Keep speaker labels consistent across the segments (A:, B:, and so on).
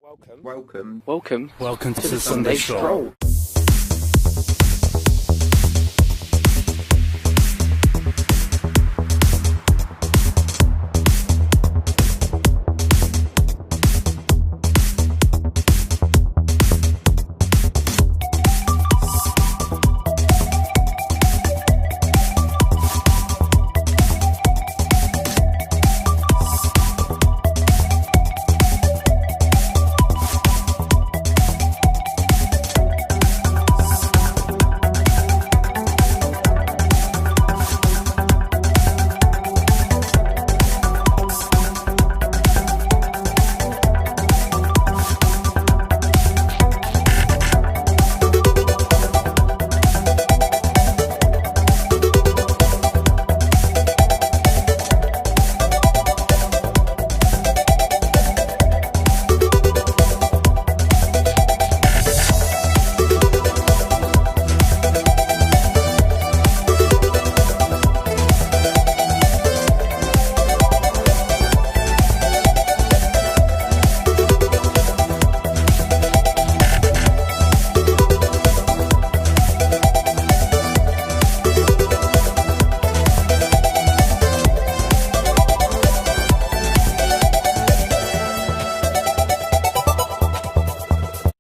A: Welcome to the Sunday Stroll.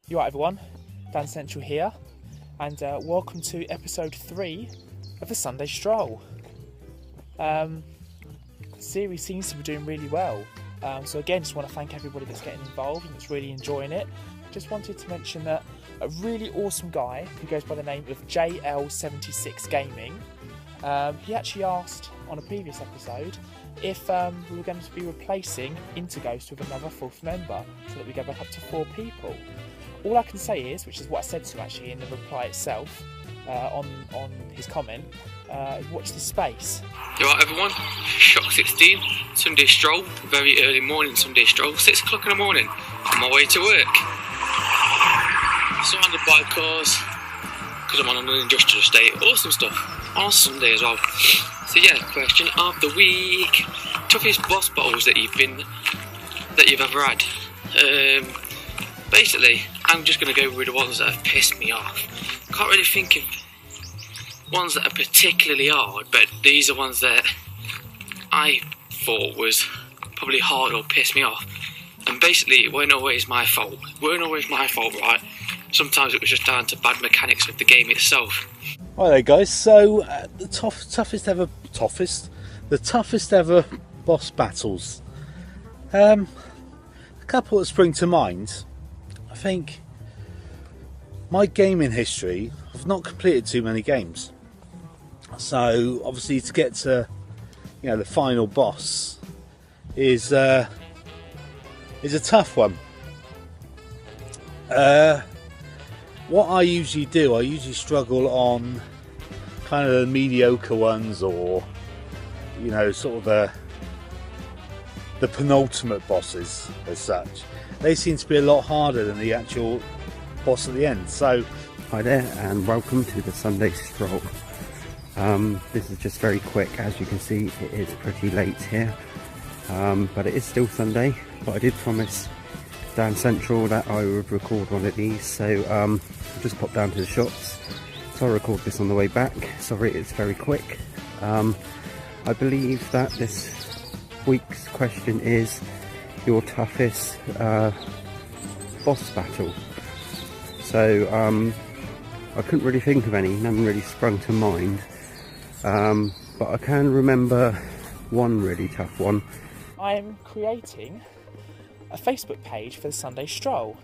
B: You alright everyone, Dan Central here, and welcome to episode 3 of the Sunday Stroll. The series seems to be doing really well, so again just want to thank everybody that's getting involved and that's really enjoying it. Just wanted to mention that a really awesome guy who goes by the name of JL76 Gaming, he actually asked on a previous episode if we were going to be replacing Interghost with another 4th member so that we go back up to 4 people. All I can say is, which is what I said to him actually in the reply itself, on his comment, watch this space.
C: You alright everyone? Shock 16, Sunday Stroll, very early morning Sunday Stroll, 6 o'clock in the morning, on my way to work. Surrounded by cars, because I'm on an industrial estate, awesome stuff, on Sunday as well. So yeah, question of the week, toughest boss battles that you've ever had. Basically, I'm just going to go with the ones that have pissed me off. Can't really think of ones that are particularly hard, but these are ones that I thought was probably hard or pissed me off. And basically, it weren't always my fault. Right? Sometimes it was just down to bad mechanics of the game itself.
A: Hi there guys, so the toughest ever boss battles. A couple that spring to mind. I think my gaming history, I've not completed too many games, so obviously to get to the final boss is a tough one. What I usually do, I struggle on kind of the mediocre ones, or sort of the penultimate bosses as such. They seem to be a lot harder than the actual boss at the end. So,
D: hi there and welcome to the Sunday Stroll. This is just very quick. As you can see, it is pretty late here, but it is still Sunday. But I did promise Dan Central that I would record one of these, so I'll just pop down to the shops. So I'll record this on the way back. Sorry, it's very quick. I believe that this week's question is your toughest boss battle. So I couldn't really think of any, nothing really sprung to mind, but I can remember one really tough one.
B: I'm creating a Facebook page for the Sunday Stroll.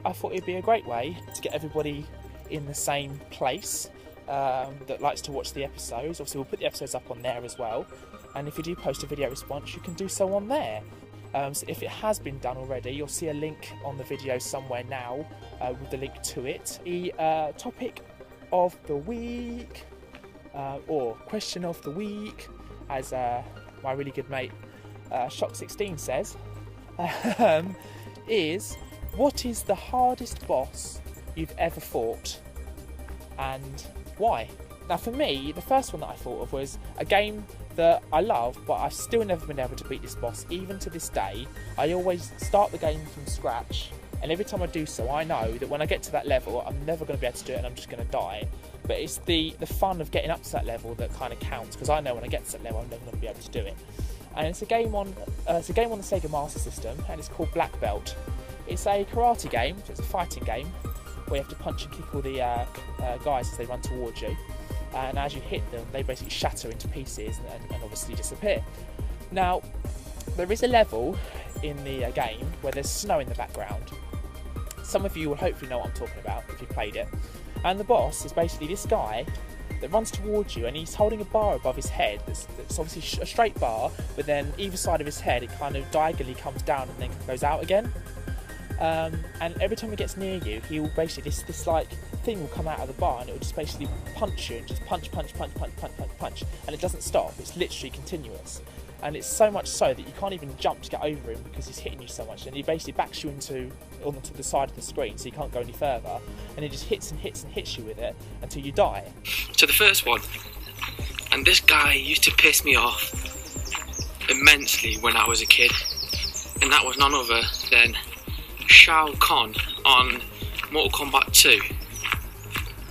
B: I thought it'd be a great way to get everybody in the same place that likes to watch the episodes. Obviously we'll put the episodes up on there as well, and if you do post a video response you can do so on there. So if it has been done already, you'll see a link on the video somewhere now with the link to it. The topic of the week, or question of the week, as my really good mate Shock 16 says, is what is the hardest boss you've ever fought and why? Now for me, the first one that I thought of was a game that I love, but I've still never been able to beat this boss, even to this day. I always start the game from scratch and every time I do so, I know that when I get to that level, I'm never going to be able to do it and I'm just going to die. But it's the fun of getting up to that level that kind of counts, because I know when I get to that level, I'm never going to be able to do it. And it's a game on the Sega Master System, and it's called Black Belt. It's a karate game, so it's a fighting game, where you have to punch and kick all the guys as they run towards you. And as you hit them, they basically shatter into pieces and obviously disappear. Now, there is a level in the game where there's snow in the background. Some of you will hopefully know what I'm talking about if you've played it. And the boss is basically this guy that runs towards you, and he's holding a bar above his head that's obviously a straight bar, but then either side of his head it kind of diagonally comes down and then goes out again. And every time he gets near you, he will basically, this like thing will come out of the bar, and it will just basically punch you, and just punch, and it doesn't stop. It's literally continuous, and it's so much so that you can't even jump to get over him because he's hitting you so much, and he basically backs you onto the side of the screen, so you can't go any further, and he just hits and hits and hits you with it until you die.
C: To the first one, and this guy used to piss me off immensely when I was a kid, and that was none other than Shao Kahn on Mortal Kombat 2.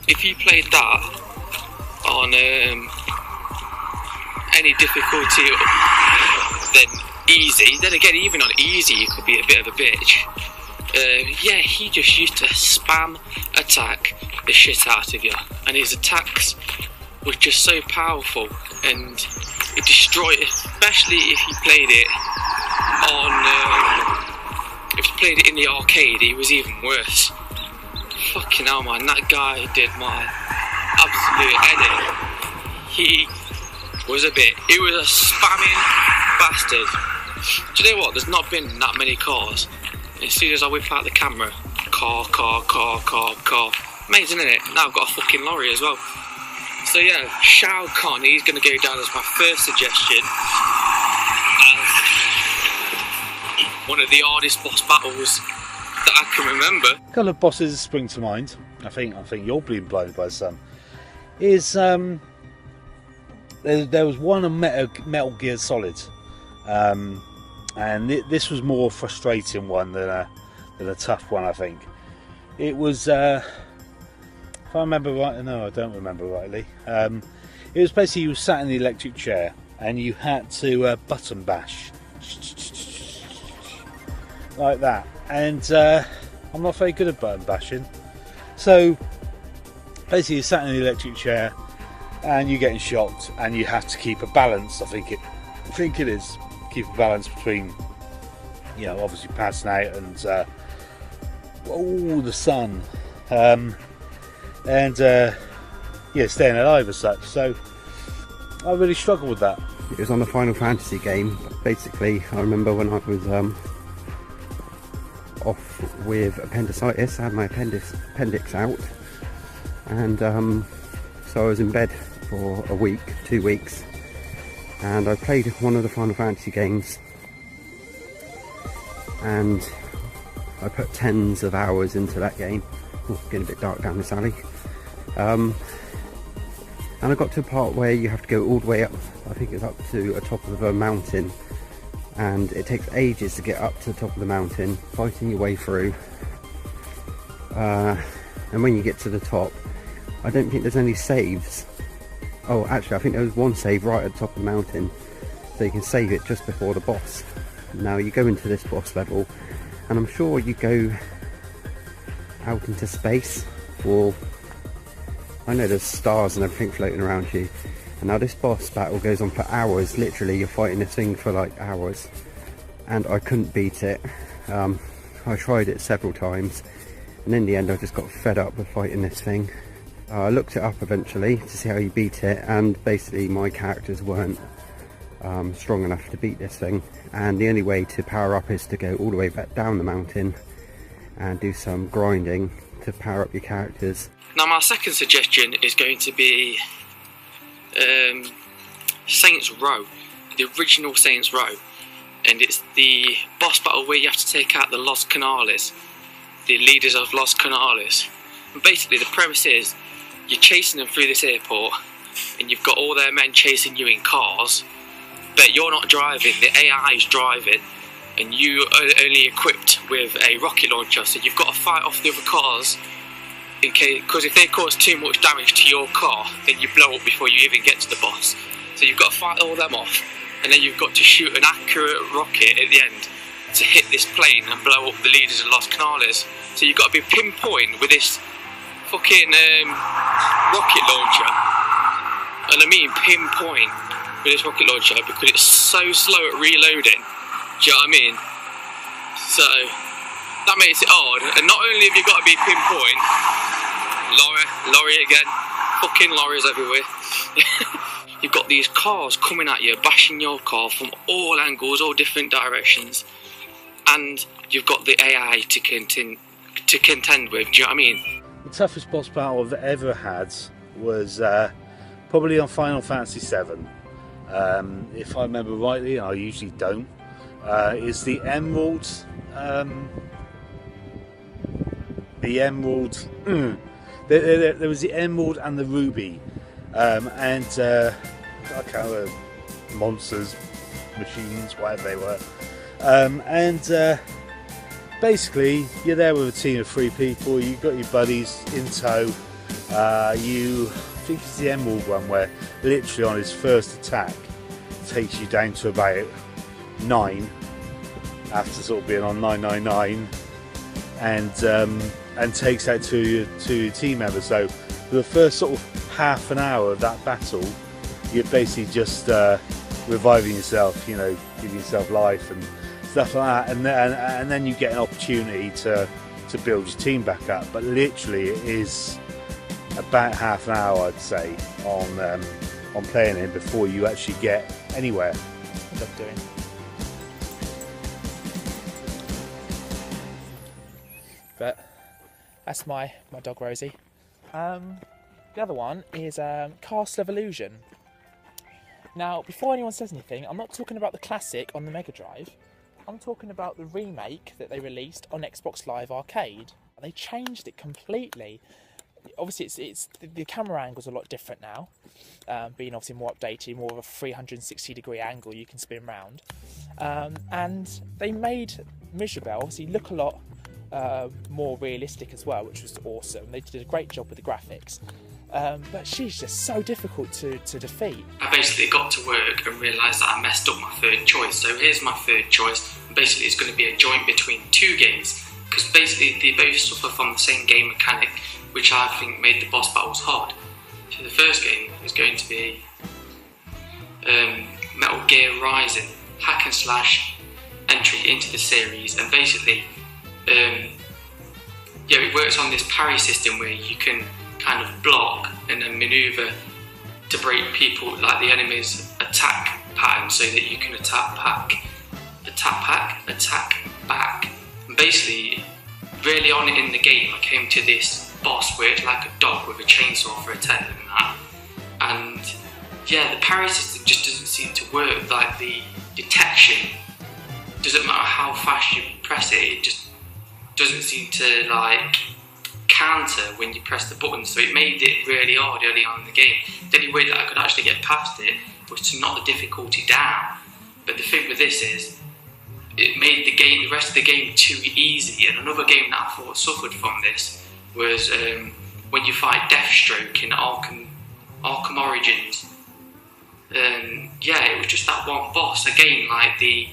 C: If you played that on any difficulty then easy, then again even on easy you could be a bit of a bitch. Yeah, he just used to spam attack the shit out of you, and his attacks were just so powerful, and it destroyed, especially if you played it on if you played it in the arcade, it was even worse. Fucking hell, man, that guy did my absolute head in. He was a spamming bastard. Do you know what? There's not been that many cars. As soon as I whip out the camera, car. Amazing, isn't it? Now I've got a fucking lorry as well. So yeah, Shao Kahn, he's going to go down as my first suggestion. One of the hardest boss battles that I can remember.
A: A couple of bosses spring to mind. I think you're being blinded by the sun. Is there was one on Metal Gear Solid, and this was more frustrating one than a tough one. I think it was. If I remember right, no, I don't remember rightly. It was basically you sat in the electric chair and you had to button bash. Like that, and I'm not very good at button bashing, so basically you're sat in the electric chair and you're getting shocked and you have to keep a balance. I think it is keep a balance between, you know, obviously passing out and the sun, and yeah, staying alive as such. So I really struggled with that.
D: It was on the Final Fantasy game. Basically, I remember when I was off with appendicitis. I had my appendix out, and so I was in bed for a week, 2 weeks, and I played one of the Final Fantasy games, and I put tens of hours into that game. Oh, getting a bit dark down this alley. And I got to a part where you have to go all the way up, I think it's up to the top of a mountain, and it takes ages to get up to the top of the mountain, fighting your way through, and when you get to the top, I don't think there's any saves. Oh, actually I think there was one save right at the top of the mountain, so you can save it just before the boss. Now you go into this boss level, and I'm sure you go out into space, or I know there's stars and everything floating around you. And now this boss battle goes on for hours. Literally you're fighting this thing for like hours, and I couldn't beat it. I tried it several times, and in the end I just got fed up with fighting this thing. I looked it up eventually to see how you beat it, and basically my characters weren't strong enough to beat this thing, and the only way to power up is to go all the way back down the mountain and do some grinding to power up your characters.
C: Now my second suggestion is going to be Saints Row, the original Saints Row, and it's the boss battle where you have to take out the Los Canales, the leaders of Los Canales. And basically the premise is you're chasing them through this airport, and you've got all their men chasing you in cars, but you're not driving, the AI is driving, and you are only equipped with a rocket launcher, so you've got to fight off the other cars because if they cause too much damage to your car, then you blow up before you even get to the boss. So you've got to fight all them off, and then you've got to shoot an accurate rocket at the end to hit this plane and blow up the leaders of Los Canales. So you've got to be pinpoint with this fucking rocket launcher, and I mean pinpoint with this rocket launcher because it's so slow at reloading. Do you know what I mean? So that makes it hard, and not only have you got to be pinpoint, lorry again, fucking lorries everywhere. You've got these cars coming at you, bashing your car from all angles, all different directions, and you've got the AI to contend with. Do you know what I mean?
A: The toughest boss battle I've ever had was probably on Final Fantasy VII. If I remember rightly, and I usually don't, is the Emerald. There was the Emerald and the Ruby, and I can't remember, monsters, machines, whatever they were, and basically you're there with a team of 3 people. You've got your buddies in tow. I think it's the Emerald one where literally on his first attack takes you down to about 9 after sort of being on 999, and takes out two your team members. So for the first sort of half an hour of that battle, you're basically just reviving yourself, you know, giving yourself life and stuff like that, and then you get an opportunity to build your team back up. But literally it is about half an hour, I'd say, on playing it before you actually get anywhere.
B: What I'm doing. But that's my dog Rosie. The other one is Castle of Illusion. Now, before anyone says anything, I'm not talking about the classic on the Mega Drive. I'm talking about the remake that they released on Xbox Live Arcade. They changed it completely. Obviously, it's the camera angle's a lot different now, being obviously more updated, more of a 360-degree angle you can spin round. And they made Miserabelle obviously look a lot more realistic as well, which was awesome. They did a great job with the graphics. But she's just so difficult to defeat.
C: I basically got to work and realised that I messed up my third choice. So here's my third choice. Basically, it's going to be a joint between 2 games, because basically they both suffer from the same game mechanic, which I think made the boss battles hard. So the first game is going to be Metal Gear Rising, hack and slash entry into the series, and basically, it works on this parry system where you can kind of block and then manoeuvre to break people, like the enemy's attack pattern, so that you can attack back. And basically, really on in the game, I came to this boss where it's like a dog with a chainsaw for a tail and that. And yeah, the parry system just doesn't seem to work. Like the detection, doesn't matter how fast you press it, it just doesn't seem to like counter when you press the button, so it made it really hard early on in the game. The only way that I could actually get past it was to knock the difficulty down. But the thing with this is, it made the rest of the game too easy. And another game that I thought suffered from this was when you fight Deathstroke in Arkham Origins. It was just that one boss. Again, like the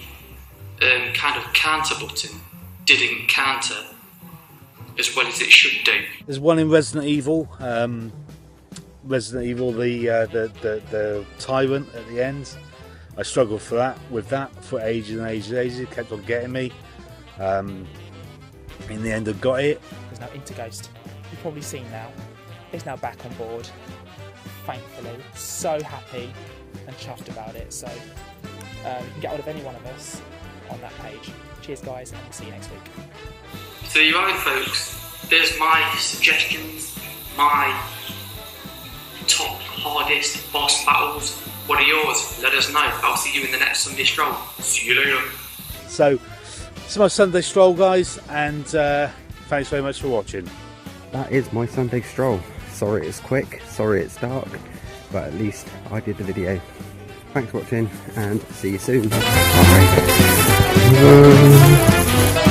C: kind of counter button didn't counter as well as it should do.
A: There's one in Resident Evil. The tyrant at the end. I struggled with that for ages and ages. It kept on getting me. In the end, I got it.
B: There's now Interghost. You've probably seen now. He's now back on board. Thankfully, so happy and chuffed about it. So you can get hold of any one of us on that page. Cheers, guys, and we'll see you next week.
C: So you are, folks. There's my suggestions, my top hardest boss battles. What are yours? Let us know. I'll see you in the next Sunday Stroll. See you later.
A: So, it's my Sunday Stroll, guys, and thanks very much for watching.
D: That is my Sunday Stroll. Sorry it's quick, sorry it's dark, but at least I did the video. Thanks for watching, and see you soon. Bye. over.